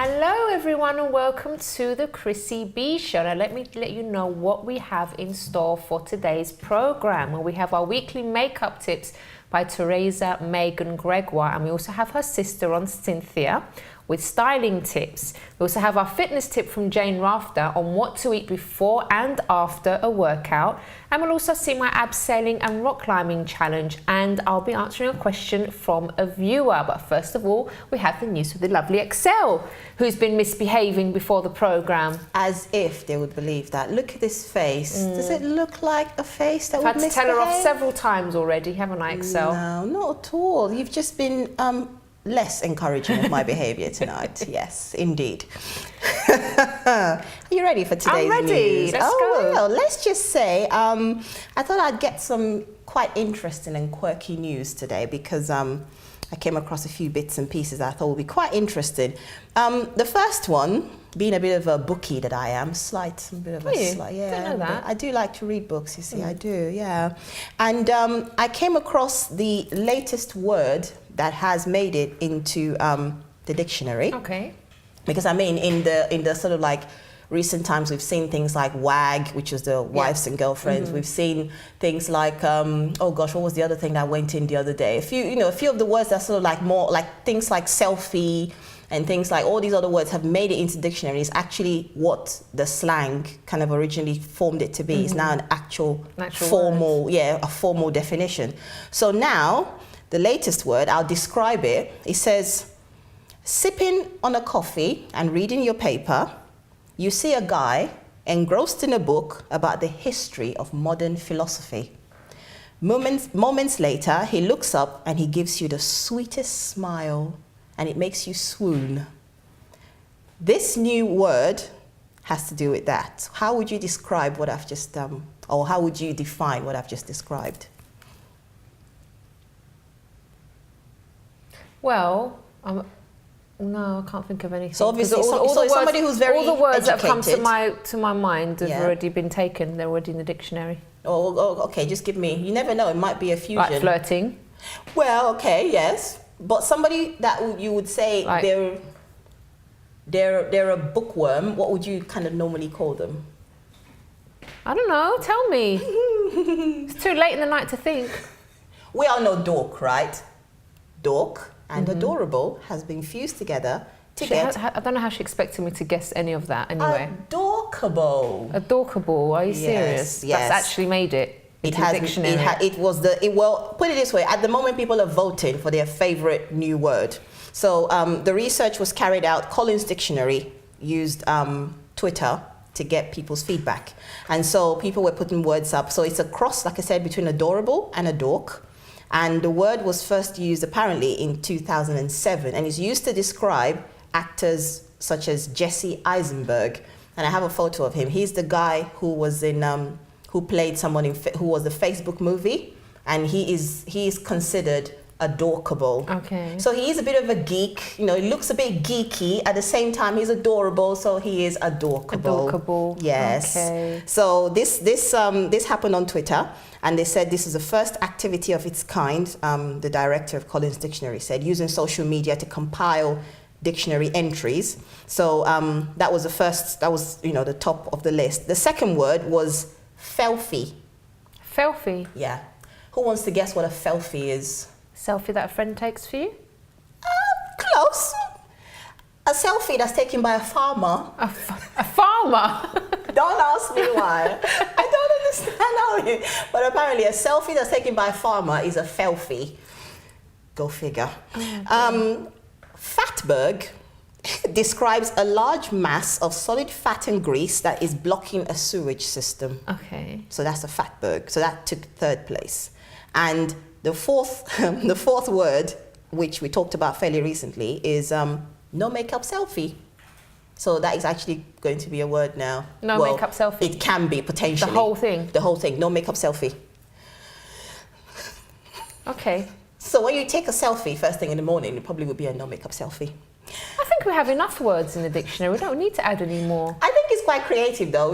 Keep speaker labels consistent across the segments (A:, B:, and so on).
A: Hello everyone and welcome to the Chrissy B Show. Now let me let you know what we have in store for today's program. We have our weekly makeup tips by Teresa, Megan, Gregoire, and we also have her sister on, Cynthia, with styling tips. We also have our fitness tip from Jane Wrafter on what to eat before and after a workout. And we'll also see my abseiling and rock climbing challenge, and I'll be answering a question from a viewer. But first of all, we have the news with the lovely Excel, who's been misbehaving before the program.
B: As if they would believe that. Look at this face. Does it look like a face that would misbehave?
A: I've had to tell her off several times already, haven't I, Excel?
B: No, not at all. You've just been less encouraging of my behaviour tonight. Yes, indeed. Are you ready for today's news?
A: I'm ready. Let's go.
B: Well, let's just say I thought I'd get some quite interesting and quirky news today because I came across a few bits and pieces I thought would be quite interesting. The first one, being a bit of a bookie that I am, yeah.
A: Don't know that.
B: I do like to read books, you see, I do, yeah. And I came across the latest word that has made it into the dictionary.
A: Okay.
B: Because I mean, in the sort of like recent times, we've seen things like WAG, which was the wives and girlfriends. We've seen things like, oh gosh, what was the other thing that went in the other day? A few of the words that sort of like more like things like selfie and things like all these other words have made it into dictionaries. Actually, what the slang kind of originally formed it to be is now an actual formal, a formal definition. So now, the latest word, I'll describe it. It says, sipping on a coffee and reading your paper, you see a guy engrossed in a book about the history of modern philosophy. Moments later, he looks up and he gives you the sweetest smile and it makes you swoon. This new word has to do with that. How would you describe what I've just done? Or how would you define what I've just described?
A: Well, no, I can't think of anything.
B: So obviously, somebody who's very
A: all the words
B: educated.
A: that have come to my mind have already been taken. They're already in the dictionary.
B: Oh, okay. Just give me. You never know. It might be a fusion.
A: Like flirting.
B: Well, okay, yes, but somebody that you would say
A: like,
B: they're a bookworm. What would you kind of normally call them?
A: I don't know. Tell me. It's too late in the night to think.
B: We all know dork, right? Dork and adorable has been fused together to get...
A: I don't know how she expected me to guess any of that anyway.
B: Adorkable.
A: Adorkable, are you serious?
B: Yes.
A: That's actually made it.
B: It has. Well, put it this way. At the moment, people are voting for their favorite new word. So the research was carried out. Collins Dictionary used Twitter to get people's feedback. And so people were putting words up. So it's a cross, like I said, between adorable and a dork. And the word was first used apparently in 2007 and is used to describe actors such as Jesse Eisenberg. And I have a photo of him. He's the guy who was in, who played someone who was the Facebook movie, and he is considered adorkable. Okay. So he is a bit of a geek. He looks a bit geeky. At the same time, he's adorable, so he is adorkable.
A: Adorkable.
B: Yes.
A: Okay.
B: So this happened on Twitter. And they said this is the first activity of its kind, the director of Collins Dictionary said, using social media to compile dictionary entries. So that was the first, that was, the top of the list. The second word was felfie.
A: Felfie?
B: Yeah. Who wants to guess what a felfie is?
A: Selfie that a friend takes for you?
B: Close. A selfie that's taken by a farmer.
A: A farmer?
B: Don't ask me why. I don't understand how but apparently a selfie that's taken by a farmer is a felfie. Go figure. Fatberg describes a large mass of solid fat and grease that is blocking a sewage system. Okay. So that's a fatberg. So that took third place. And the fourth word, which we talked about fairly recently, is no makeup selfie. So that is actually going to be a word now.
A: No makeup selfie?
B: It can be, potentially.
A: The whole thing?
B: The whole thing. No makeup selfie.
A: Okay.
B: So when you take a selfie first thing in the morning, it probably would be a no makeup selfie.
A: I think we have enough words in the dictionary. We don't need to add any more.
B: I think it's quite creative though.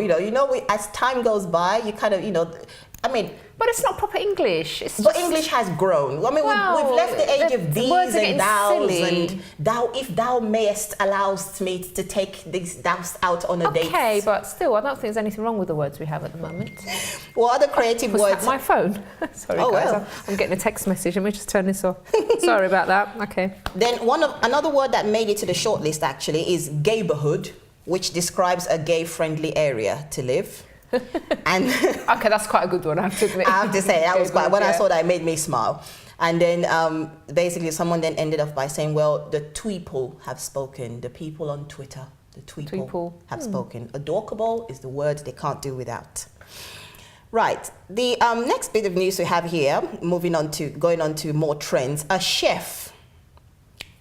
B: As time goes by, you kind of, I mean,
A: but it's not proper English. It's
B: but
A: just,
B: English has grown. I mean, we've left the age of these
A: words are
B: and
A: getting
B: thous
A: silly.
B: and thou, if thou mayest allows me to take these thous out on a date.
A: Okay, but still, I don't think there's anything wrong with the words we have at the moment.
B: What other creative
A: Was
B: words?
A: that my phone? Sorry,
B: Oh,
A: guys.
B: well.
A: I'm getting a text message. Let me just turn this off. Sorry about that. Okay.
B: Then another word that made it to the shortlist actually is gayborhood, which describes a gay-friendly area to live. And
A: Okay, that's quite a good one, I have to admit.
B: I have to say that was quite. When I
A: Yeah.
B: saw that, it made me smile. And then basically, someone then ended off by saying, "Well, the tweeple have spoken. The people on Twitter, the tweeple have spoken. Adorkable is the word they can't do without." Right. The next bit of news we have here, going on to more trends. A chef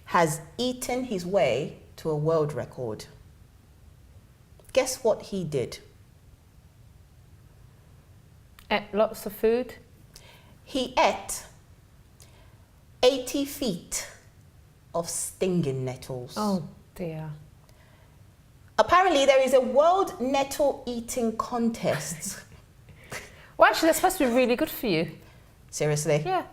B: has eaten his way to a world record. Guess what he did?
A: Ate lots of food.
B: He ate 80 feet of stinging nettles.
A: Oh dear.
B: Apparently, there is a world nettle eating contest.
A: Well, actually, they're supposed to be really good for you.
B: Seriously?
A: Yeah.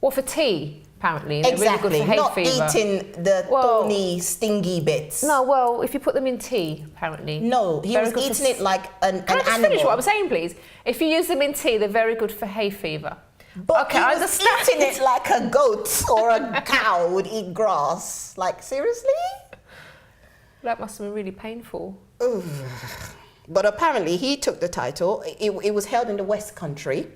A: Well, for tea, apparently. They're
B: Exactly.
A: really good for hay
B: Not
A: fever.
B: eating the
A: Well-
B: thorny, stingy bits.
A: No, well, if you put them in tea, apparently.
B: No, he
A: Very
B: was
A: good for
B: eating it like an
A: Can I just
B: animal.
A: finish what I'm saying, please? If you use them in tea, they're very good for hay fever.
B: But
A: Okay,
B: he
A: I
B: was
A: understand.
B: eating it like a goat or a cow would eat grass. Like, seriously?
A: That must have been really painful.
B: Ooh. But apparently he took the title. It was held in the West Country.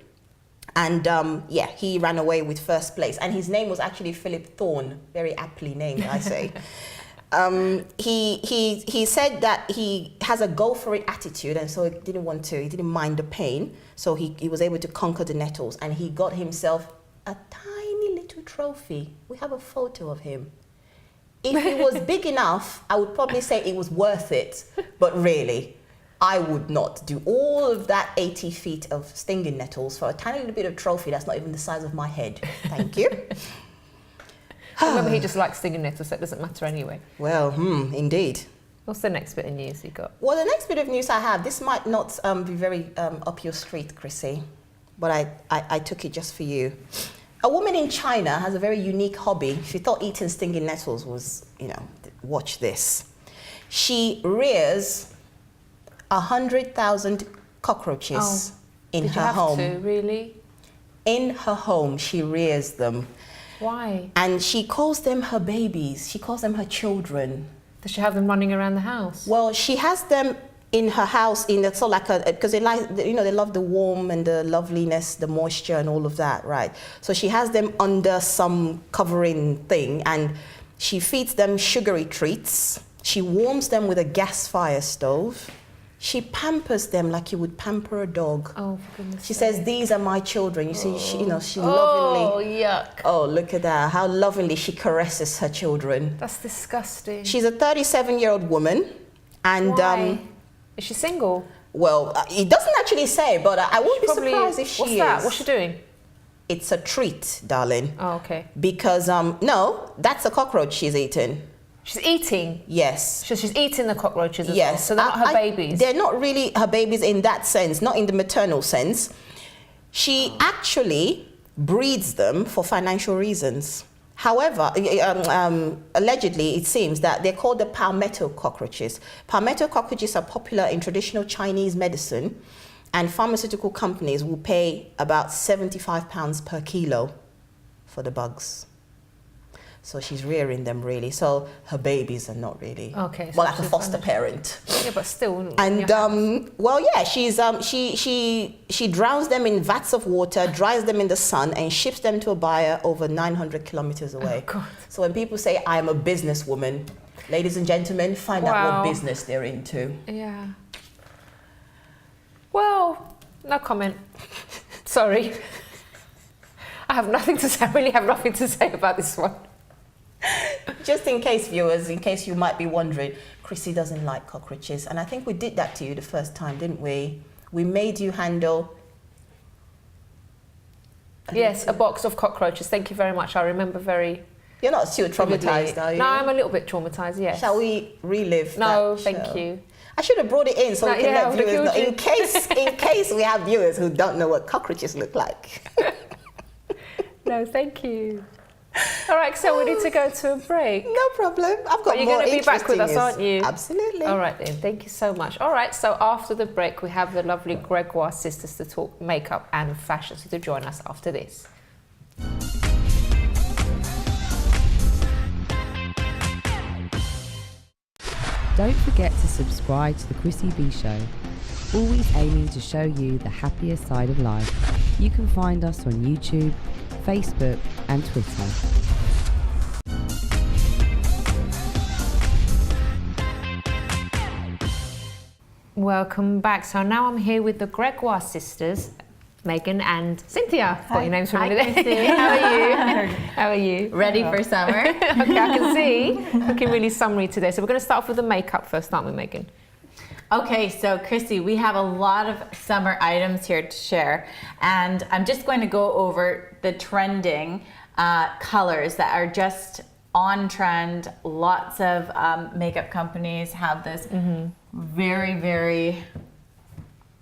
B: And yeah, he ran away with first place. And his name was actually Philip Thorne. Very aptly named, I say. He said that he has a go for it attitude, and so he didn't mind the pain. So he was able to conquer the nettles, and he got himself a tiny little trophy. We have a photo of him. If it was big enough, I would probably say it was worth it. But really, I would not do all of that 80 feet of stinging nettles for a tiny little bit of trophy that's not even the size of my head. Thank you.
A: Remember, he just likes stinging nettles, so it doesn't matter anyway.
B: Well, indeed.
A: What's the next bit of news you got?
B: Well, the next bit of news I have, this might not be very up your street, Chrissy, but I took it just for you. A woman in China has a very unique hobby. She thought eating stinging nettles was, watch this. She rears 100,000 cockroaches in
A: Did you
B: her
A: have
B: home.
A: to, really?
B: In her home, she rears them.
A: Why?
B: And she calls them her babies. She calls them her children.
A: Does she have them running around the house?
B: Well, she has them in her house because they like, they love the warm and the loveliness, the moisture and all of that, right? So she has them under some covering thing, and she feeds them sugary treats. She warms them with a gas fire stove. She pampers them like you would pamper a dog.
A: Oh, for goodness
B: She
A: sake.
B: says, "These are my children." You see, she lovingly.
A: Oh, yuck.
B: Oh, look at that! How lovingly she caresses her children.
A: That's disgusting.
B: She's a 37-year-old woman, and
A: Why? Is she single?
B: well, it doesn't actually say, but I won't be
A: Probably.
B: surprised if she
A: What's
B: is.
A: that? What's she doing?
B: It's a treat, darling,
A: Oh, okay.
B: because no, that's a cockroach she's eating.
A: She's eating.
B: Yes.
A: So she's eating the cockroaches as well.
B: Yes.
A: So they're not her babies.
B: They're not really her babies in that sense, not in the maternal sense. She actually breeds them for financial reasons. However, allegedly, it seems that they're called the palmetto cockroaches. Palmetto cockroaches are popular in traditional Chinese medicine, and pharmaceutical companies will pay about £75 per kilo for the bugs. So she's rearing them, really. So her babies are not really,
A: Okay, so
B: well, like a
A: she's
B: foster
A: financial.
B: parent.
A: Yeah, but still.
B: And well, yeah, she drowns them in vats of water, dries them in the sun, and ships them to a buyer over 900 kilometers away.
A: Oh, God.
B: So when people say I am a businesswoman, ladies and gentlemen, find out
A: Wow.
B: what business they're into.
A: Yeah. Well, no comment. Sorry. I have nothing to say. I really have nothing to say about this one.
B: Just in case, viewers, in case you might be wondering, Chrissy doesn't like cockroaches, and I think we did that to you the first time, didn't we? We made you handle.
A: Yes, a box of cockroaches. Thank you very much. I remember very.
B: You're not too
A: vividly.
B: traumatized, are you?
A: No, I'm a little bit traumatized. Yes.
B: Shall we relive?
A: No,
B: that
A: thank
B: show?
A: you.
B: I should have brought it in so we can let viewers know, in case we have viewers who don't know what cockroaches look like.
A: No, thank you. All right, so we need to go to a break.
B: No problem. I've got
A: you're
B: more
A: going to be back with us,
B: news.
A: aren't you?
B: Absolutely.
A: All right then, thank you so much. All right, so after the break, we have the lovely Gregoire Sisters to talk makeup and fashion. So to join us after this.
C: Don't forget to subscribe to the Chrissy B Show, always aiming to show you the happier side of life. You can find us on YouTube, Facebook and Twitter.
A: Welcome back. So now I'm here with the Gregoire Sisters, Megan and Cynthia. Got your names from
D: Hi,
A: me today. How are you? How are you?
D: Ready for summer?
A: Okay, I can see. Looking really summery today. So we're going to start off with the makeup first, aren't we, Megan?
D: Okay, so Chrissy, we have a lot of summer items here to share, and I'm just going to go over the trending colors that are just on trend. Lots of makeup companies have this very, very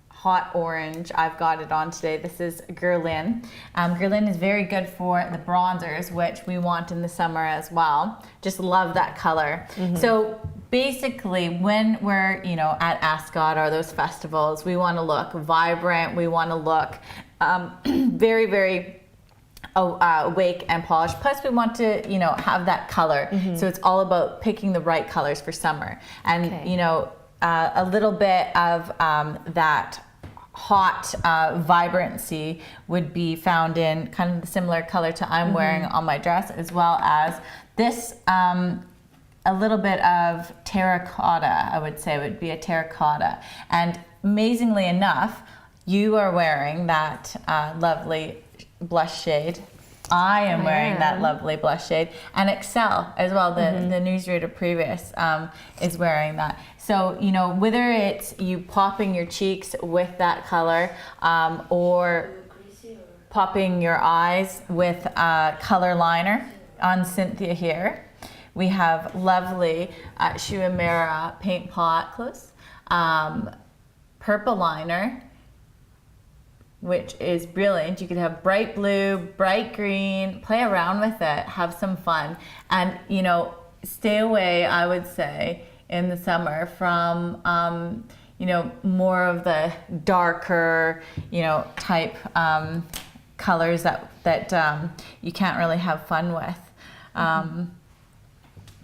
D: hot orange. I've got it on today. This is Guerlain. Guerlain is very good for the bronzers, which we want in the summer as well. Just love that color. So basically, when we're at Ascot or those festivals, we want to look vibrant. We want to look very, very awake and polished. Plus, we want to have that color. So it's all about picking the right colors for summer, and a little bit of that hot vibrancy would be found in kind of the similar color to I'm wearing on my dress, as well as this a little bit of terracotta. I would say would be a terracotta, and amazingly enough, you are wearing that lovely blush shade. I am wearing that lovely blush shade, and Excel as well, the newsreader previous is wearing that. So whether it's you popping your cheeks with that color or popping your eyes with a color liner on Cynthia here, we have lovely Shuamera paint pot close purple liner, which is brilliant. You could have bright blue, bright green, play around with it, have some fun, and stay away, I would say, in the summer from more of the darker type colors that you can't really have fun with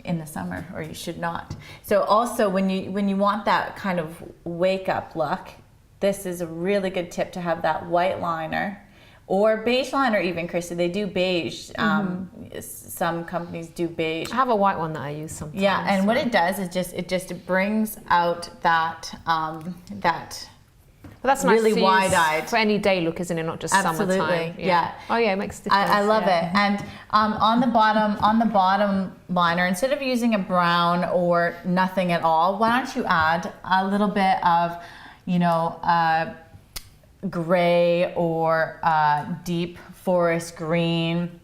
D: in the summer, or you should not. So also when you want that kind of wake up look, this is a really good tip to have that white liner or beige liner even, Chrissy. They do beige. Some companies do beige.
A: I have a white one that I use sometimes.
D: Yeah, and what it does is it brings out that
A: But that's nice
D: really
A: to use
D: wide-eyed
A: for any day look, isn't it? Not just
D: Absolutely,
A: summertime.
D: yeah.
A: Oh yeah, it makes a difference.
D: I love it. And on the bottom liner, instead of using a brown or nothing at all, why don't you add a little bit of gray or deep forest green.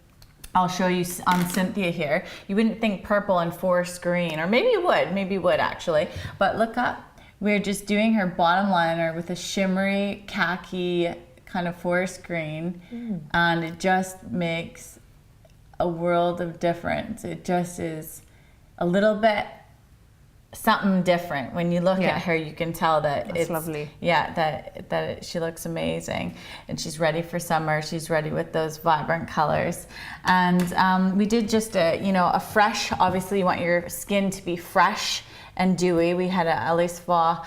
D: I'll show you on Cynthia here. You wouldn't think purple and forest green, or maybe you would actually, but look up. We're just doing her bottom liner with a shimmery khaki kind of forest green, and it just makes a world of difference. It just is a little bit something different. When you look at her, you can tell that it's
A: lovely.
D: Yeah, that she looks amazing, and she's ready for summer. She's ready with those vibrant colors, and we did just a fresh. Obviously, you want your skin to be fresh and dewy. We had a Alice Faw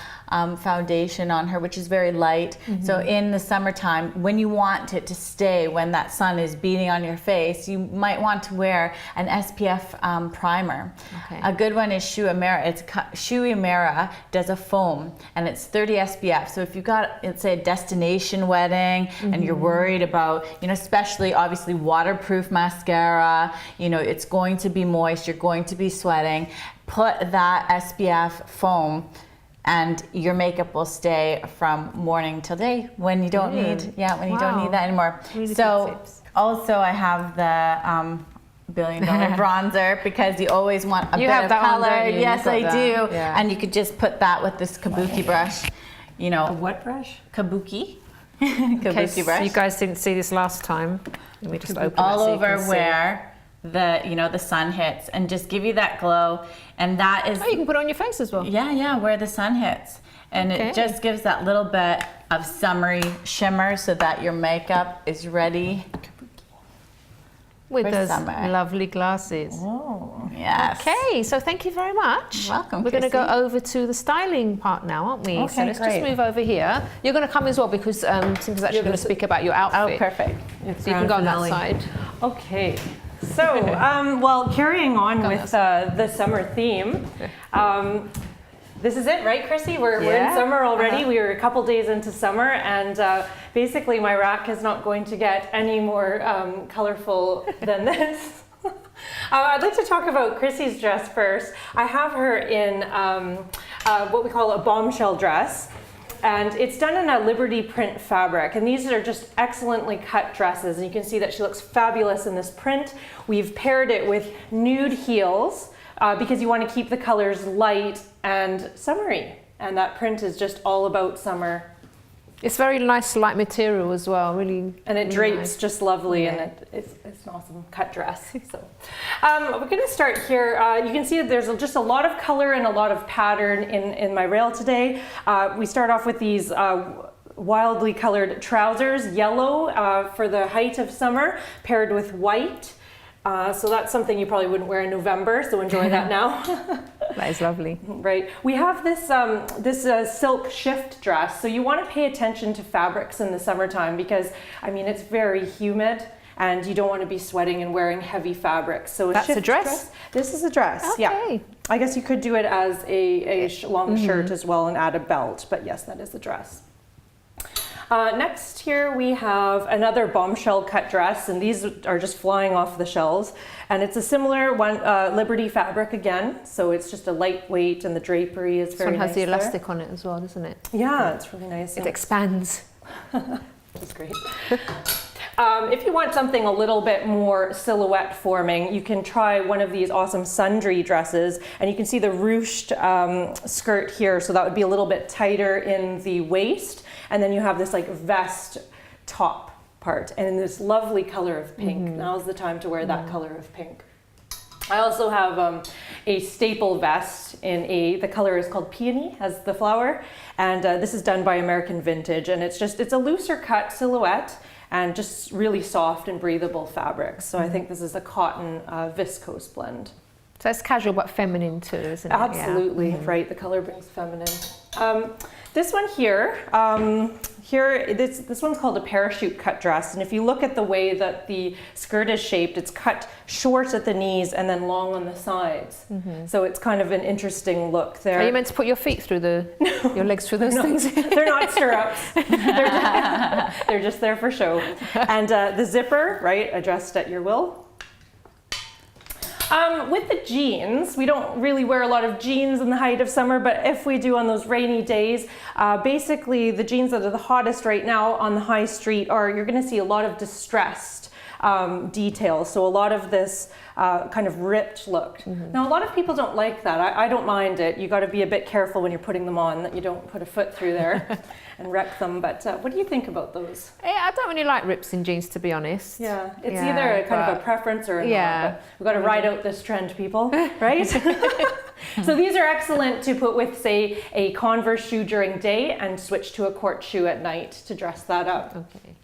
D: foundation on her, which is very light. So in the summertime, when you want it to stay, when that sun is beating on your face, you might want to wear an SPF primer.
A: Okay.
D: A good one is Shuamera. Shuamera does a foam, and it's 30 SPF. So if you've got, let's say, a destination wedding, and you're worried about, especially obviously waterproof mascara, it's going to be moist, you're going to be sweating, put that SPF foam, and your makeup will stay from morning till day when you don't need, you don't need that anymore.
A: Really
D: so
A: good tips.
D: also I have $1 billion bronzer because you always want a bit
A: have
D: of
A: that on,
D: color.
A: don't you?
D: Yes, I
A: You've got
D: do.
A: that. Yeah.
D: And you could just put that with this kabuki brush. You know,
E: A what brush?
D: kabuki.
A: In
D: Kabuki
A: case
D: brush.
A: you guys didn't see this last time, let me just open
D: All
A: it so you
D: over
A: can see.
D: where the sun hits, and just give you that glow. And that is
A: Oh, you can put it on your face as well.
D: yeah, where the sun hits. And
A: Okay.
D: it just gives that little bit of summery shimmer so that your makeup is ready.
A: With
D: For
A: those
D: summer.
A: lovely glasses.
D: Oh, yes.
A: Okay, so thank you very much.
D: You're welcome,
A: We're going to go
D: Chrissy.
A: over to the styling part now, aren't we? So
E: Okay,
A: let's
E: great.
A: just move over here. You're going to come as well because Simba's actually going to speak about your
D: Oh,
A: outfit.
D: perfect.
A: So you can go on that
E: Finale.
A: side.
E: Okay. So, well, carrying on with the summer theme, this is it, right, Chrissy? We're in
A: Yeah.
E: summer already. We were a couple days into summer, and basically my rack is not going to get any more colorful than this. I'd like to talk about Chrissy's dress first. I have her in what we call a bombshell dress. And it's done in a Liberty print fabric. And these are just excellently cut dresses. And you can see that she looks fabulous in this print. We've paired it with nude heels because you want to keep the colors light and summery. And that print is just all about summer.
A: It's very nice light material as well, really.
E: And it
A: really
E: drapes
A: nice.
E: just lovely,
A: Yeah.
E: and it's an awesome cut dress. So we're going to start here. You can see that there's just a lot of color and a lot of pattern in my rail today. We start off with these wildly colored trousers, yellow for the height of summer, paired with white. So that's something you probably wouldn't wear in November, so enjoy that now.
A: That is lovely.
E: Right. We have this silk shift dress. So you want to pay attention to fabrics in the summertime because, I mean, it's very humid and you don't want to be sweating and wearing heavy fabrics. So
A: That's a
E: shift
A: dress?
E: This is a dress, yeah.
A: Okay.
E: I guess you could do it as a long shirt as well and add a belt, but yes, that is a dress. Next here we have another bombshell cut dress, and these are just flying off the shelves. And it's a similar one, Liberty fabric again, so it's just a lightweight and the drapery is
A: This
E: very
A: one has
E: nice
A: the
E: there.
A: elastic on it as well, doesn't it?
E: Yeah, it's really nice.
A: It expands.
E: That's great. If you want something a little bit more silhouette forming, you can try one of these awesome sundry dresses, and you can see the ruched skirt here, so that would be a little bit tighter in the waist, and then you have this like vest top part, and in this lovely color of pink. Now's the time to wear that color of pink. I also have a staple vest in the color is called peony, as the flower, and this is done by American Vintage, and it's a looser cut silhouette and just really soft and breathable fabrics. So I think this is a cotton viscose blend.
A: So it's casual but feminine too, isn't it?
E: Absolutely, right, the color brings feminine. This one here, this one's called a parachute cut dress, and if you look at the way that the skirt is shaped, it's cut short at the knees and then long on the sides. So it's kind of an interesting look there.
A: Are you meant to put your feet through your legs through those things?
E: They're not stirrups. They're just there for show. And the zipper, right, adjust at your will. With the jeans, we don't really wear a lot of jeans in the height of summer, but if we do on those rainy days, basically the jeans that are the hottest right now on the high street you're going to see a lot of distressed details. So a lot of this kind of ripped look. Now, a lot of people don't like that. I don't mind it. You got to be a bit careful when you're putting them on that you don't put a foot through there and wreck them. But what do you think about those?
A: I don't really like rips in jeans, to be honest.
E: Yeah, it's
A: Yeah,
E: either a kind of a
A: but-
E: preference or a
A: Yeah.
E: not. But we've got to ride out this trend, people, right? So these are excellent to put with, say, a Converse shoe during day and switch to a court shoe at night to dress that up.
A: Okay.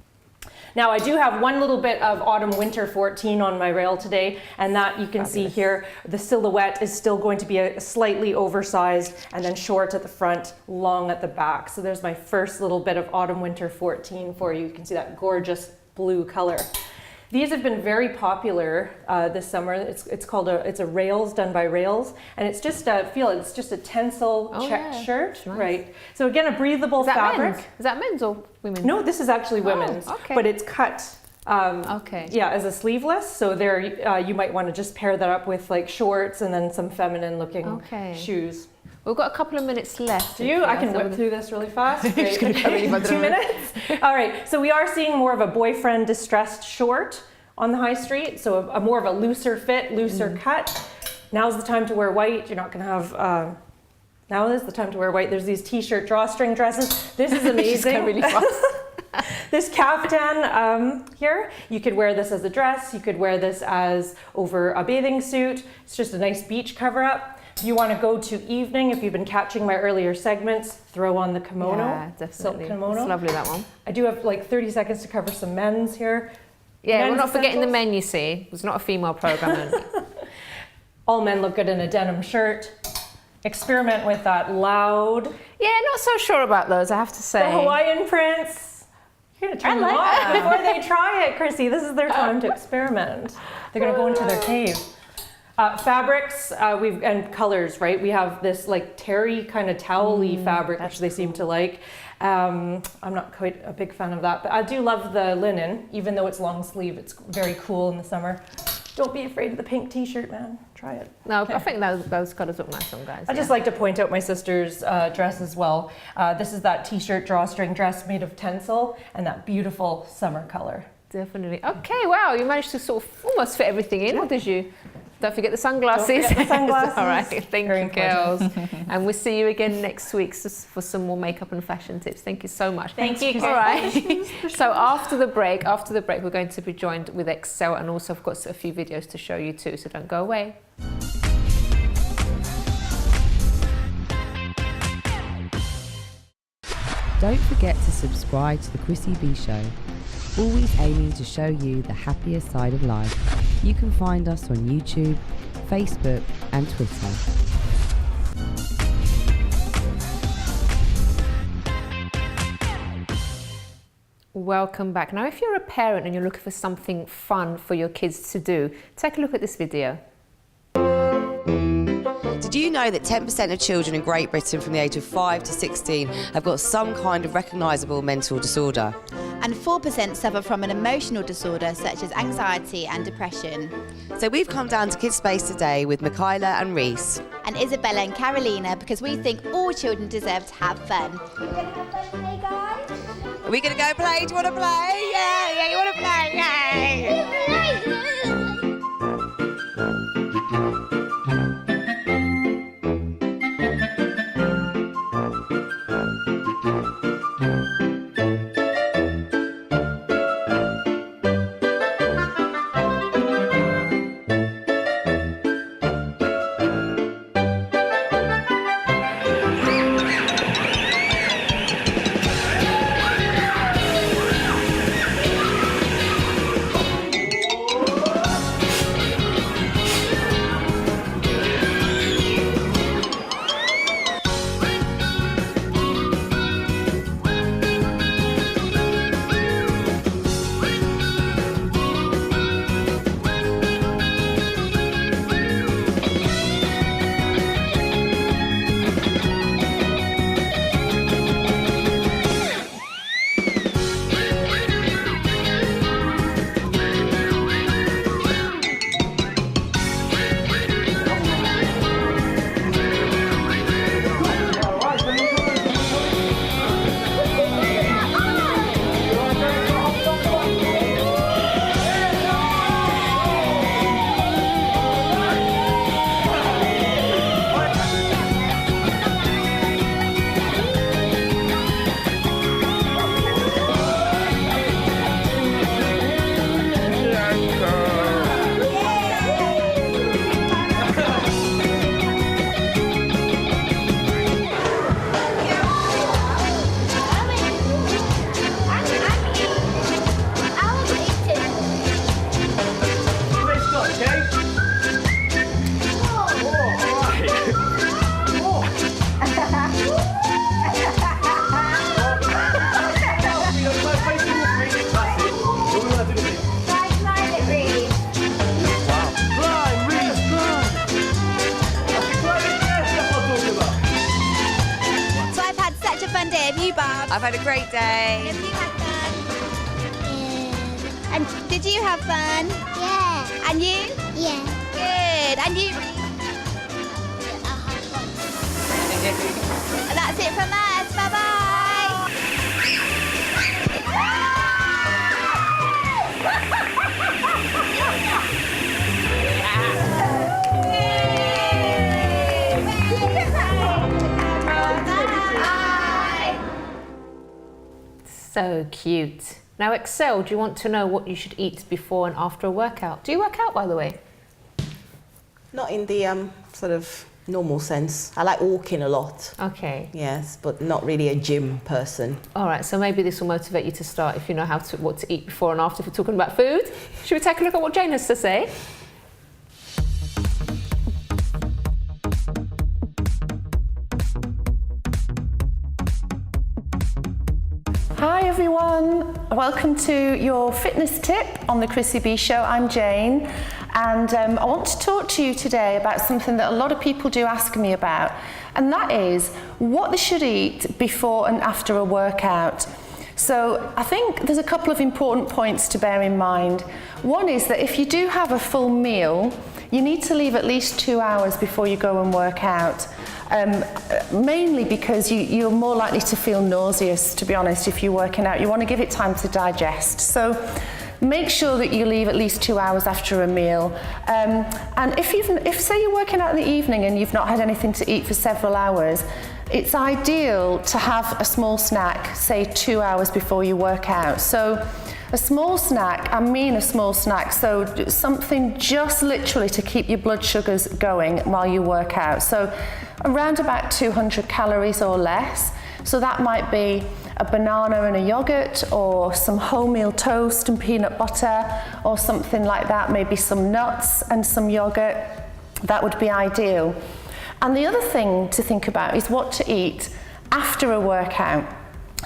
E: Now I do have one little bit of autumn winter 14 on my rail today, and that you can see here, the silhouette is still going to be a slightly oversized and then short at the front, long at the back. So there's my first little bit of autumn winter 14 for you. You can see that gorgeous blue color. These have been very popular this summer. It's called a rails done by Rails, and it's just it's just a tencel check shirt,
A: nice.
E: right? So again, a breathable
A: Is that
E: fabric.
A: men's? Is that men's or women's?
E: No, this is actually women's,
A: okay.
E: but it's cut.
A: Okay.
E: Yeah, as a sleeveless. So there, you might want to just pair that up with like shorts and then some feminine-looking shoes.
A: We've got a couple of minutes left.
E: Do you? I can whip through this really fast. Great.
A: Just gonna go really fast.
E: 2 minutes. All right. So we are seeing more of a boyfriend distressed short on the high street, so a more of a looser fit, looser cut. Now's the time to wear white. You're not going to have. Now is the time to wear white. There's these t-shirt drawstring dresses. This is amazing.
A: Really fast.
E: This caftan here, you could wear this as a dress. You could wear this as over a bathing suit. It's just a nice beach cover-up. If you want to go to evening, if you've been catching my earlier segments, throw on the kimono.
A: Yeah, definitely.
E: Silk kimono.
A: It's lovely, that one.
E: I do have like 30 seconds to cover some men's here.
A: Yeah,
E: Men's
A: we're not forgetting the
E: essentials.
A: men, you see. It's not a female program.
E: All men look good in a denim shirt. Experiment with that loud.
A: Yeah, not so sure about those, I have to say.
E: The Hawaiian prints. You're gonna turn them off before they try it, Chrissy. This is their time to experiment. They're gonna go into their cave. Fabrics, and colors, right? We have this like terry kind of towel-y fabric, which they seem to like. I'm not quite a big fan of that, but I do love the linen, even though it's long sleeve. It's very cool in the summer. Don't be afraid of the pink t-shirt, man. Try it.
A: No, I think those colours look nice on guys.
E: I just like to point out my sister's dress as well. This is that t-shirt drawstring dress made of tencel and that beautiful summer color.
A: Definitely. Okay, wow, you managed to sort of almost fit everything in, or did you? Don't forget the sunglasses.
E: Don't forget the sunglasses.
A: All right, thank
E: Very
A: you, girls. And we'll see you again next week for some more makeup and fashion tips. Thank you so much.
D: Thank you.
A: All right. So after the break, we're going to be joined with Excel, and also I've got a few videos to show you too, so don't go away.
C: Don't forget to subscribe to the Chrissy B Show, always aiming to show you the happier side of life. You can find us on YouTube, Facebook and Twitter.
A: Welcome back. Now, if you're a parent and you're looking for something fun for your kids to do, take a look at this video.
F: Did you know that 10% of children in Great Britain from the age of 5 to 16 have got some kind of recognisable mental disorder?
G: And 4% suffer from an emotional disorder such as anxiety and depression.
F: So we've come down to Kids Space today with Michaela and Reese.
G: And Isabella and Carolina because we think all children deserve to have fun. We're going to have fun today, guys?
F: Are we going to go play? Do you want to play? Yeah, you want to play? Yay! I've had a great day.
G: Have you had fun? And did you have fun?
H: Yeah.
G: And you?
H: Yeah.
G: Good. And you? And that's it from us. Bye-bye.
A: So cute. Now, Excel, do you want to know what you should eat before and after a workout? Do you work out, by the way?
B: Not in the sort of normal sense. I like walking a lot.
A: Okay.
B: Yes, but not really a gym person.
A: All right, so maybe this will motivate you to start if you know what to eat before and after if we're talking about food. Should we take a look at what Jane has to say?
H: Hi everyone, welcome to your fitness tip on the Chrissy B Show. I'm Jane, and I want to talk to you today about something that a lot of people do ask me about, and that is what they should eat before and after a workout. So I think there's a couple of important points to bear in mind. One is that if you do have a full meal, you need to leave at least 2 hours before you go and work out. Mainly because you're more likely to feel nauseous, to be honest, if you're working out. You want to give it time to digest. So make sure that you leave at least 2 hours after a meal. And if say you're working out in the evening and you've not had anything to eat for several hours, it's ideal to have a small snack, say 2 hours before you work out. So a small snack, I mean a small snack, so something just literally to keep your blood sugars going while you work out. So around about 200 calories or less. So that might be a banana and a yogurt, or some wholemeal toast and peanut butter, or something like that, maybe some nuts and some yogurt. That would be ideal. And the other thing to think about is what to eat after a workout.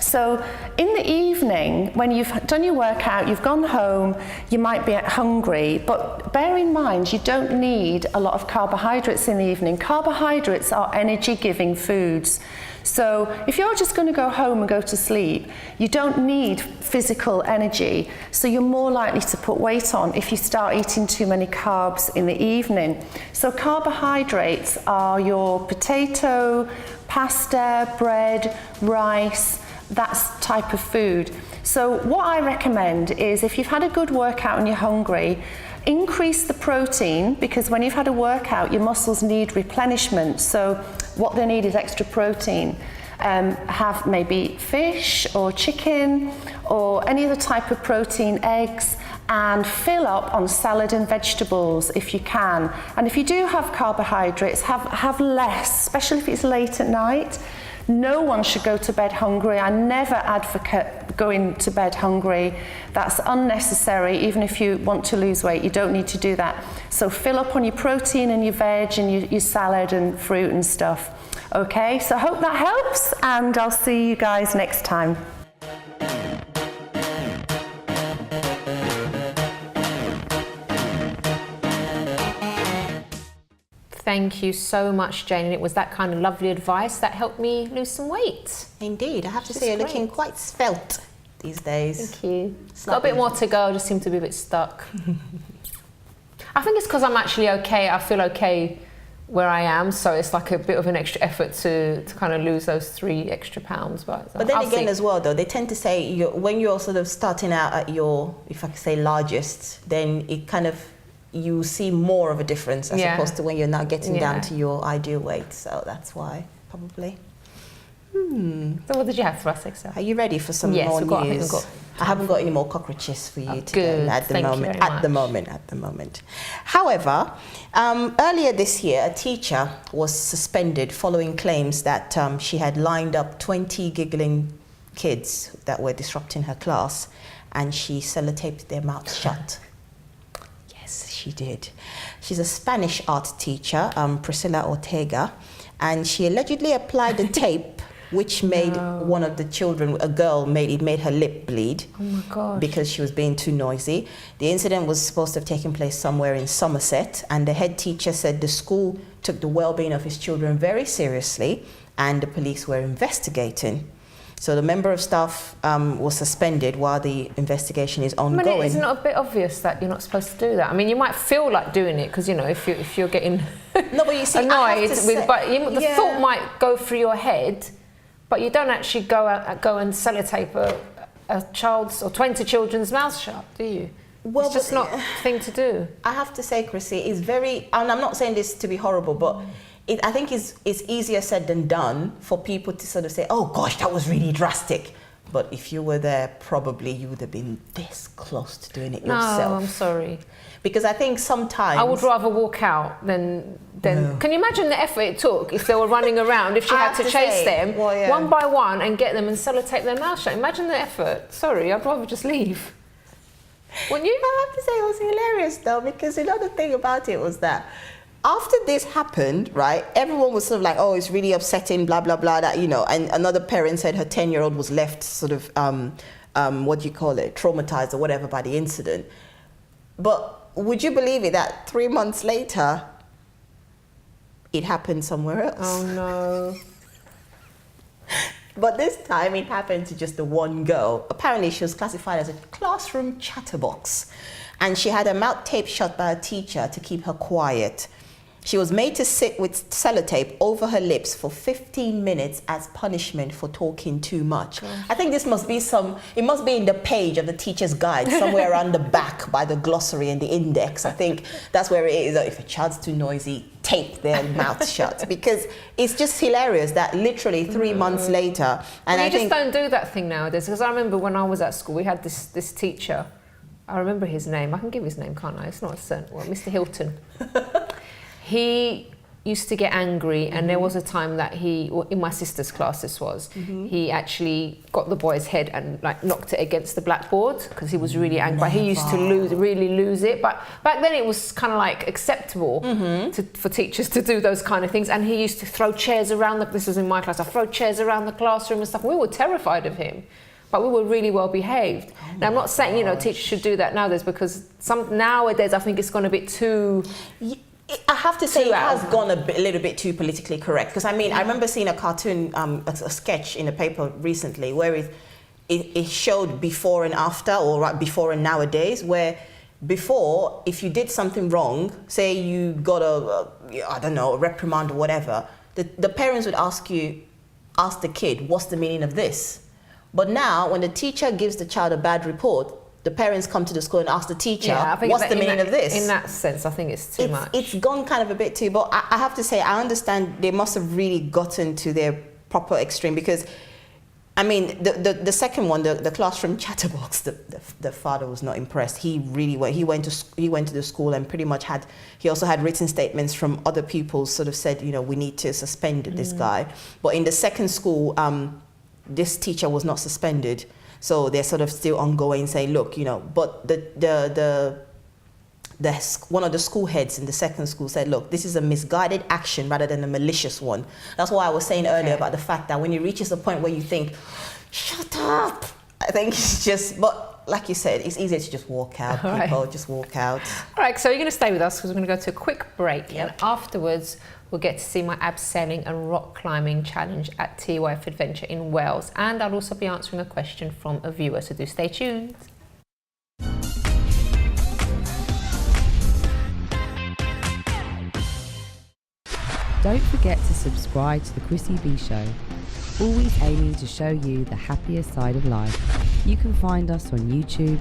H: So in the evening, when you've done your workout, you've gone home, you might be hungry, but bear in mind you don't need a lot of carbohydrates in the evening. Carbohydrates are energy-giving foods. So if you're just going to go home and go to sleep, you don't need physical energy, so you're more likely to put weight on if you start eating too many carbs in the evening. So carbohydrates are your potato, pasta, bread, rice, that type of food. So what I recommend is, if you've had a good workout and you're hungry, increase the protein, because when you've had a workout, your muscles need replenishment. So what they need is extra protein. Have maybe fish or chicken or any other type of protein, eggs, and fill up on salad and vegetables if you can. And if you do have carbohydrates, have less, especially if it's late at night. No one should go to bed hungry. I never advocate going to bed hungry. That's unnecessary. Even if you want to lose weight, you don't need to do that. So fill up on your protein and your veg and your salad and fruit and stuff. Okay, so I hope that helps, and I'll see you guys next time.
A: Thank you so much, Jane. And it was that kind of lovely advice that helped me lose some weight.
B: Indeed, I have to say you're looking quite svelte these days.
A: Thank you. Got a bit more to go, I just seem to be a bit stuck. I think it's because I'm actually okay. I feel okay where I am, so it's like a bit of an extra effort to kind of lose those 3 extra pounds. But
B: then again, as well, though, they tend to say when you're sort of starting out at your, if I could say, largest, then it kind of, you see more of a difference as opposed to when you're now getting down to your ideal weight. So that's why, probably.
A: So what did you have for us, Excel?
B: Are you ready for some more news? I haven't got any more cockroaches for you today at the moment. However, earlier this year, a teacher was suspended following claims that she had lined up 20 giggling kids that were disrupting her class, and she sellotaped their mouths shut. She did. She's a Spanish art teacher, Priscilla Ortega, and she allegedly applied the tape which made one of the children, a girl, made her lip bleed.
A: Oh my gosh.
B: Because she was being too noisy. The incident was supposed to have taken place somewhere in Somerset, and the head teacher said the school took the well-being of his children very seriously, and the police were investigating. So the member of staff was suspended while the investigation is ongoing.
A: I mean, isn't it a bit obvious that you're not supposed to do that? I mean, you might feel like doing it because, you know, if you're getting
B: no, but you see,
A: annoyed, the thought might go through your head, but you don't actually go and sellotape a child's or 20 children's mouths shut, do you? Well, it's just not a thing to do.
B: I have to say, Chrissy, it's very, and I'm not saying this to be horrible, but I think it's easier said than done for people to sort of say, oh gosh, that was really drastic. But if you were there, probably you would have been this close to doing it
A: No,
B: yourself.
A: I'm sorry.
B: Because I think sometimes...
A: I would rather walk out than
B: No.
A: Can you imagine the effort it took if they were running around, if she
B: I
A: had
B: have
A: to
B: to
A: chase
B: say,
A: them
B: well, yeah.
A: one by one and get them and sellotape their mouth shut? Imagine the effort. Sorry, I'd rather just leave. Wouldn't you?
B: I have to say it was hilarious though, because the thing about it was that after this happened, right, everyone was sort of like, oh, it's really upsetting, blah, blah, blah, that, and another parent said her 10-year-old was left sort of, traumatized or whatever by the incident. But would you believe it that 3 months later, it happened somewhere else?
A: Oh, no.
B: But this time it happened to just the one girl. Apparently she was classified as a classroom chatterbox, and she had her mouth taped shut by a teacher to keep her quiet. She was made to sit with sellotape over her lips for 15 minutes as punishment for talking too much. I think this must be it must be in the page of the teacher's guide, somewhere around the back by the glossary and the index. I think that's where it is. If a child's too noisy, tape their mouth shut. Because it's just hilarious that literally 3 months later. And
A: Well,
B: I
A: you
B: think,
A: just don't do that thing nowadays. Because I remember when I was at school, we had this teacher. I remember his name. I can give his name, can't I? It's not a certain one. Mr. Hilton. He used to get angry, and there was a time that in my sister's class this was, he actually got the boy's head and knocked it against the blackboard because he was really angry. He used to really lose it. But back then it was kind of acceptable for teachers to do those kind of things. And he used to throw chairs around this was in my class, I throw chairs around the classroom and stuff. We were terrified of him. But we were really well behaved. Now, I'm not saying, teachers should do that nowadays, because nowadays I think it's gone a bit too...
B: I have to say it has gone a little bit too politically correct. Because I remember seeing a cartoon, a sketch in a paper recently where it showed before and after, or right before and nowadays, where before, if you did something wrong, say you got a reprimand or whatever, the parents would ask the kid, what's the meaning of this? But now, when the teacher gives the child a bad report, the parents come to the school and ask the teacher, what's the meaning of this?
A: In that sense, I think it's too much.
B: It's gone kind of a bit too, but I have to say, I understand they must have really gotten to their proper extreme, because, the second one, the classroom chatterbox, the father was not impressed. He really went. He went to the school and pretty much he also had written statements from other pupils, sort of said, we need to suspend this guy. But in the second school, this teacher was not suspended. So they're sort of still ongoing, saying, look, but one of the school heads in the second school said, look, this is a misguided action rather than a malicious one. That's why I was saying earlier about the fact that when it reaches a point where you think, shut up, I think it's just, but like you said, it's easier to just walk out, just walk out.
A: All right, so you're going to stay with us because we're going to go to a quick break. Yep. And afterwards, we'll get to see my abseiling and rock climbing challenge at TYF Adventure in Wales. And I'll also be answering a question from a viewer, so do stay tuned.
C: Don't forget to subscribe to the Chrissy B Show, always aiming to show you the happier side of life. You can find us on YouTube,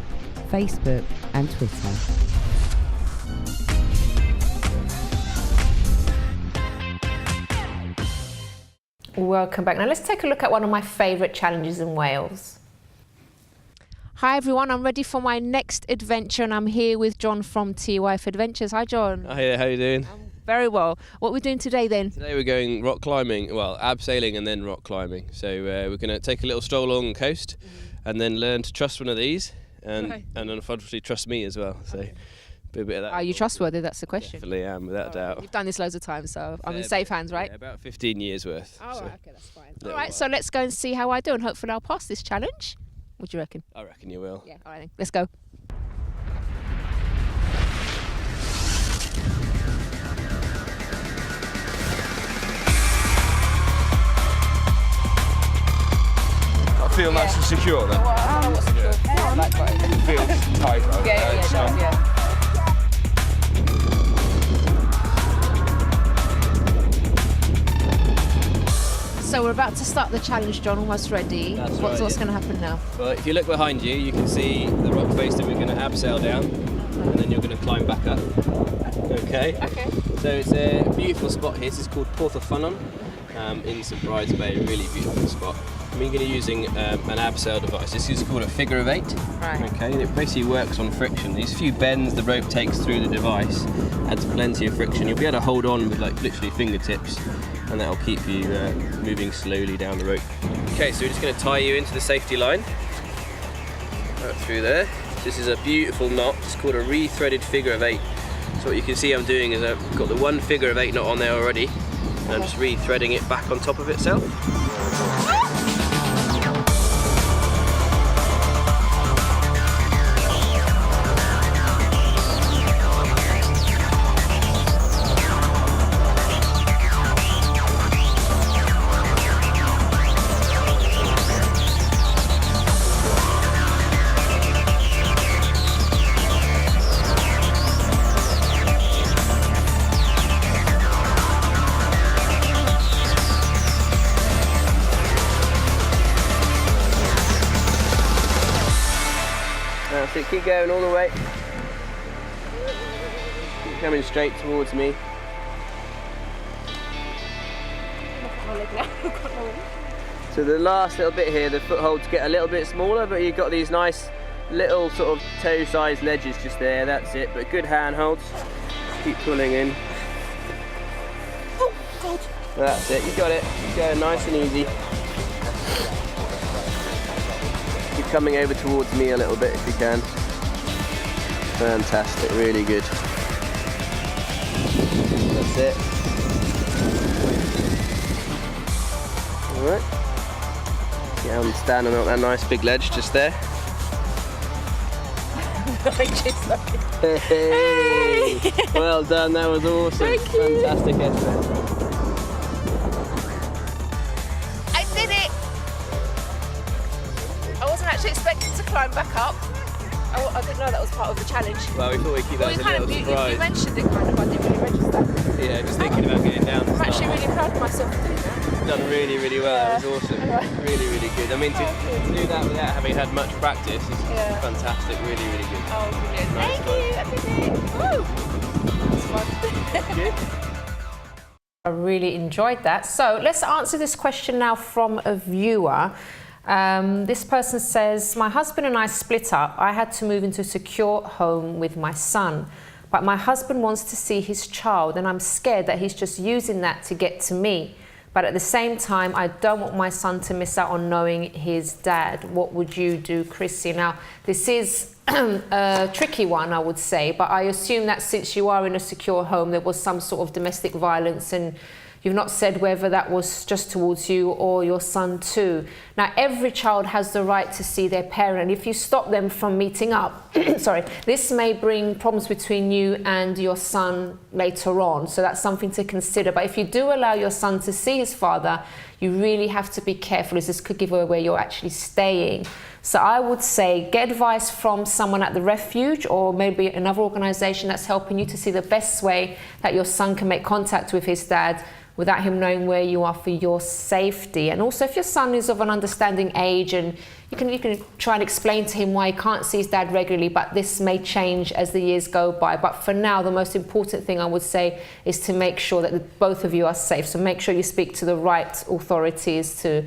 C: Facebook and Twitter.
A: Welcome back. Now let's take a look at one of my favourite challenges in Wales. Hi everyone, I'm ready for my next adventure and I'm here with John from TYF Adventures. Hi John.
I: Hi, how you doing?
A: I'm very well. What are we doing today then?
I: Today we're going rock climbing, well, abseiling and then rock climbing. So we're going to take a little stroll along the coast and then learn to trust one of these and unfortunately trust me as well. So be a bit of that.
A: Are you trustworthy? That's the question.
I: Definitely am, without a doubt.
A: You've done this loads of times, so I'm in safe hands, right?
I: Yeah, about 15 years worth.
A: Oh,
I: so
A: right, okay, that's fine. All right, so let's go and see how I do and hopefully I'll pass this challenge. What do you reckon?
I: I reckon you will.
A: Yeah, all right then, let's go.
J: I feel nice and secure then. Feels tight.
A: Yeah. So we're about to start the challenge, John, almost ready.
I: That's
A: What's
I: right,
A: going to happen now?
I: Well, if you look behind you, you can see the rock face that we're going to abseil down and then you're going to climb back up. Okay?
A: Okay.
I: So it's a beautiful spot here. This is called Porth of Ffynnon in St Bride's Bay, really beautiful spot. We're going to be using an abseil device. This is called a figure of 8.
A: Right.
I: Okay, and it basically works on friction. These few bends the rope takes through the device adds plenty of friction. You'll be able to hold on with like literally fingertips, and that'll keep you moving slowly down the rope. Okay, so we're just going to tie you into the safety line. Right through there. This is a beautiful knot. It's called a re-threaded figure of 8. So what you can see I'm doing is I've got the one figure of 8 knot on there already, and I'm just re-threading it back on top of itself. So keep going all the way. Keep coming straight towards me. So the last little bit here, the footholds get a little bit smaller, but you've got these nice little sort of toe-sized ledges just there, that's it. But good handholds. Keep pulling in.
B: Oh, God.
I: That's it, you got it. Keep going nice and easy. Keep coming over towards me a little bit if you can. Fantastic, really good. That's it. Alright. Yeah, I'm standing on that nice big ledge just there. Hey! Well done, that was awesome.
A: Thank you.
I: Fantastic effort.
A: I did it! I wasn't actually expecting to climb back up. I didn't know that was part of the challenge.
I: Well, we thought we'd keep that as a little surprise.
A: You mentioned it kind of, I didn't really register.
I: Yeah, just thinking about getting down.
A: I'm actually really proud of myself for doing that.
I: Done really, really well. That was awesome. Really, really good. I mean, to do that without having had much practice is fantastic. Really, really good.
A: Oh, brilliant.
I: Nice
A: Thank you. Woo! That's fun.
I: Good.
A: I really enjoyed that. So let's answer this question now from a viewer. This person says, my husband and I split up. I had to move into a secure home with my son. But my husband wants to see his child, and I'm scared that he's just using that to get to me. But at the same time, I don't want my son to miss out on knowing his dad. What would you do, Chrissy? Now, this is a tricky one, I would say, but I assume that since you are in a secure home, there was some sort of domestic violence, and you've not said whether that was just towards you or your son too. Now, every child has the right to see their parent. If you stop them from meeting up, sorry, this may bring problems between you and your son later on. So that's something to consider. But if you do allow your son to see his father, you really have to be careful, as this could give away where you're actually staying. So I would say get advice from someone at the refuge or maybe another organisation that's helping you to see the best way that your son can make contact with his dad without him knowing where you are for your safety. And also, if your son is of an understanding age, and you can try and explain to him why he can't see his dad regularly, but this may change as the years go by. But for now, the most important thing I would say is to make sure that both of you are safe. So make sure you speak to the right authorities to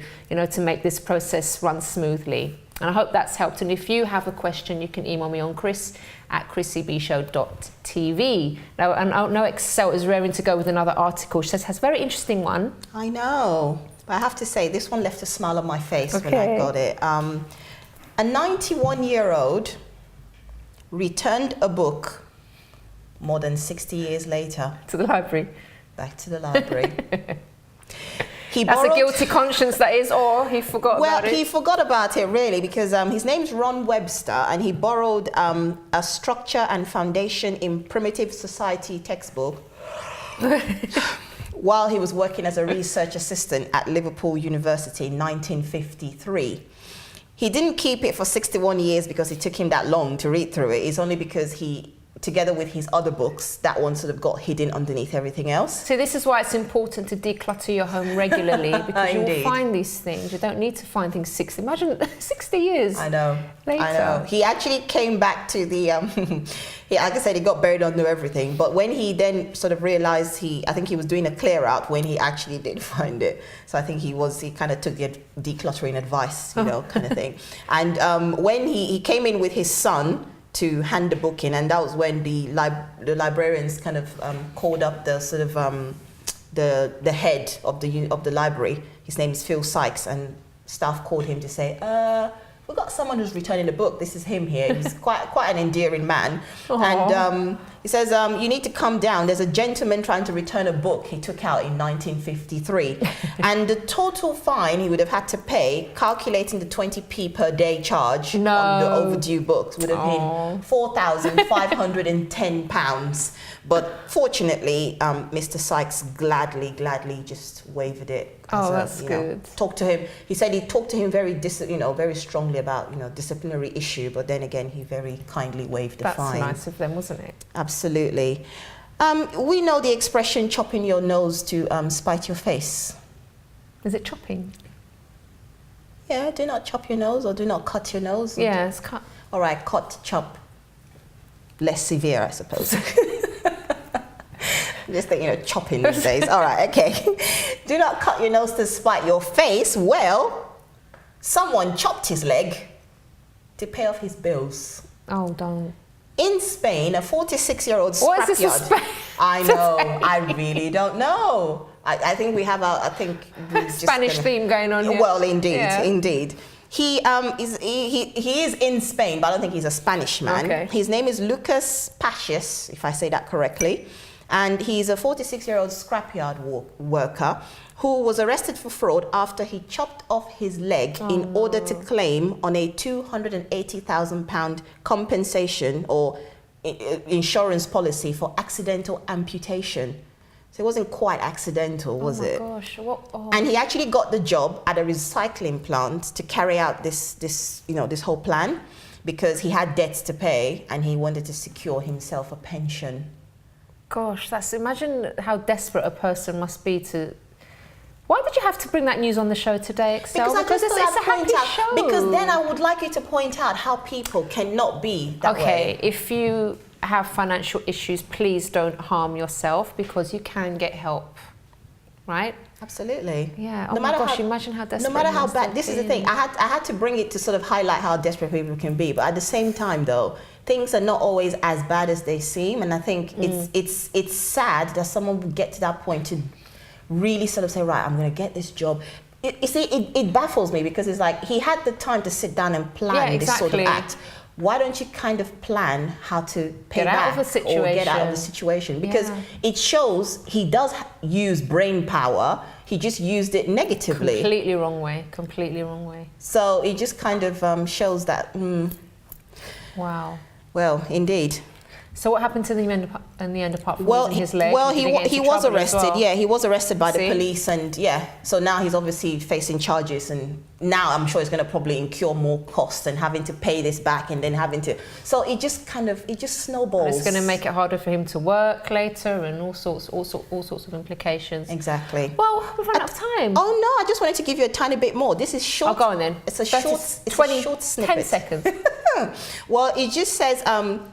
A: make this process run smoothly. And I hope that's helped. And if you have a question, you can email me on chris@chrissybshow.tv. Now, and I know Excel is raring to go with another article. She says, has a very interesting one.
B: I know. But I have to say, this one left a smile on my face when I got it. A 91-year-old returned a book more than 60 years later.
A: To the library.
B: Back to the library.
A: That's a guilty conscience, that is, or he forgot about it?
B: Well, he forgot about it, really, because his name's Ron Webster, and he borrowed a Structure and Foundation in Primitive Society textbook while he was working as a research assistant at Liverpool University in 1953. He didn't keep it for 61 years because it took him that long to read through it. It's only because he together with his other books, that one sort of got hidden underneath everything else.
A: So this is why it's important to declutter your home regularly, because you'll
B: Indeed.
A: find these things. You don't need to find things 60. Imagine 60 years.
B: I know.
A: Later.
B: I know. He actually came back to the. Like I said, he got buried under everything. But when he then sort of realized I think he was doing a clear out when he actually did find it. So I think he kind of took the decluttering advice, kind of thing. And when he came in with his son to hand the book in, and that was when the librarians kind of called up the sort of the head of the library. His name is Phil Sykes, and staff called him to say, we've got someone who's returning the book. This is him here. He's quite an endearing man. And he says, you need to come down. There's a gentleman trying to return a book he took out in 1953. And the total fine he would have had to pay, calculating the 20p per day charge on the overdue books, would have been £4,510. But fortunately, Mr. Sykes gladly just waived it.
A: That's good.
B: Talked to him. He said he talked to him very strongly about disciplinary issue, but then again he very kindly waived the fine.
A: That's nice of them, wasn't it?
B: Absolutely. We know the expression "chopping your nose to spite your face."
A: Is it chopping?
B: Yeah. Do not chop your nose, or do not cut your nose.
A: Yeah, it's cut.
B: All right, cut, chop. Less severe, I suppose. Just think, chopping these days. All right, okay. Do not cut your nose to spite your face. Well, someone chopped his leg to pay off his bills.
A: Oh, don't.
B: In Spain, a 46-year-old
A: What is this?
B: scrapyard. I know. I really don't know. I think we have
A: Spanish theme going on here.
B: Well, indeed,
A: Yeah.
B: indeed. He is in Spain, but I don't think he's a Spanish man.
A: Okay.
B: His name is Lucas Pacius, if I say that correctly. And he's a 46-year-old scrapyard worker who was arrested for fraud after he chopped off his leg in order to claim on a £280,000 compensation or insurance policy for accidental amputation. So it wasn't quite accidental, was it?
A: Oh my gosh! What? Oh.
B: And he actually got the job at a recycling plant to carry out this whole plan, because he had debts to pay and he wanted to secure himself a pension.
A: Gosh, imagine how desperate a person must be to. Why did you have to bring that news on the show today, Excel?
B: Because
A: it's a happy show.
B: Because then I would like you to point out how people cannot be that way.
A: Okay, if you have financial issues, please don't harm yourself, because you can get help, right?
B: Absolutely.
A: Yeah. Oh my gosh, imagine how desperate.
B: No matter how
A: you must
B: bad.
A: have
B: This is the
A: been.
B: thing. I had to bring it to sort of highlight how desperate people can be. But at the same time, though, things are not always as bad as they seem. And I think it's sad that someone would get to that point to really sort of say, right, I'm going to get this job. You see, it baffles me, because it's like he had the time to sit down and plan this sort of act. Why don't you kind of plan how to pay
A: Get out
B: back
A: of a situation.
B: or get out of the situation? Because it shows he does use brain power. He just used it negatively.
A: Completely wrong way. Completely wrong way.
B: So it just kind of shows that.
A: Wow.
B: Well, indeed.
A: So what happened to him in the end, apart from losing his leg?
B: He was arrested.
A: Well?
B: Yeah, he was arrested by the police, and so now he's obviously facing charges, and now I'm sure it's going to probably incur more costs and having to pay this back, and then having to. So it just snowballs.
A: It's going to make it harder for him to work later, and all sorts of implications.
B: Exactly.
A: Well, we've run out of time.
B: Oh no! I just wanted to give you a tiny bit more. This is short.
A: Oh, go on then.
B: It's a short snippet.
A: 10 seconds.
B: Well, it just says,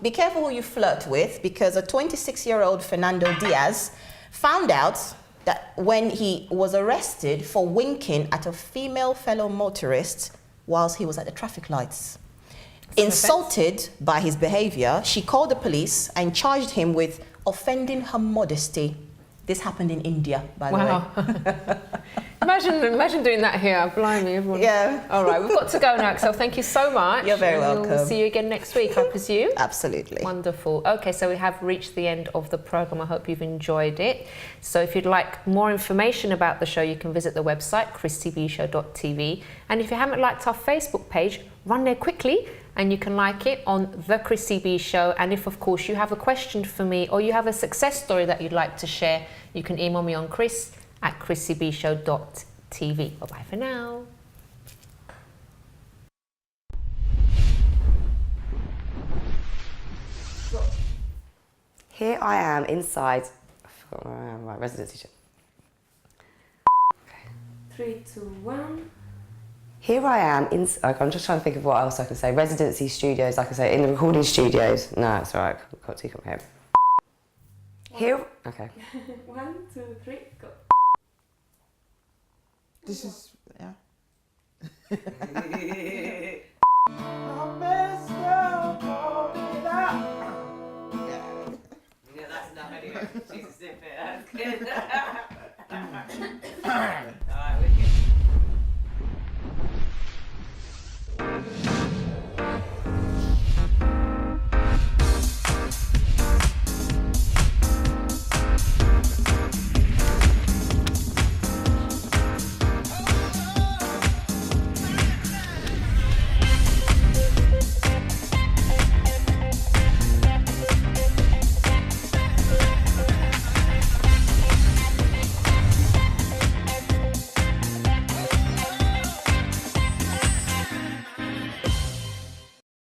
B: be careful who you flirt with, because a 26-year-old Fernando Diaz found out that when he was arrested for winking at a female fellow motorist whilst he was at the traffic lights. Insulted by his behaviour, she called the police and charged him with offending her modesty. This happened in India, by the way.
A: Imagine doing that here. Blimey, everyone.
B: Yeah.
A: All right, we've got to go now, Axel. Thank you so much.
B: You're very welcome.
A: We'll see you again next week, I presume.
B: Absolutely.
A: Wonderful. Okay, so we have reached the end of the programme. I hope you've enjoyed it. So if you'd like more information about the show, you can visit the website, chrissybshow.tv. And if you haven't liked our Facebook page, run there quickly and you can like it on The Chrissy B Show. And if, of course, you have a question for me or you have a success story that you'd like to share, you can email me on chris@chrissybshow.tv. Bye-bye for now.
F: Here I am inside. I forgot where I am. Right, residency show.
A: 3, 2, 1.
F: Here I am in. I'm just trying to think of what else I can say. Residency studios, like I say, in the recording studios. No, it's all right. Got too complicated. Here. Okay.
A: 1, 2, 3, go.
K: This is, yeah.
F: Yeah, that's enough anyway. Jesus, that's good.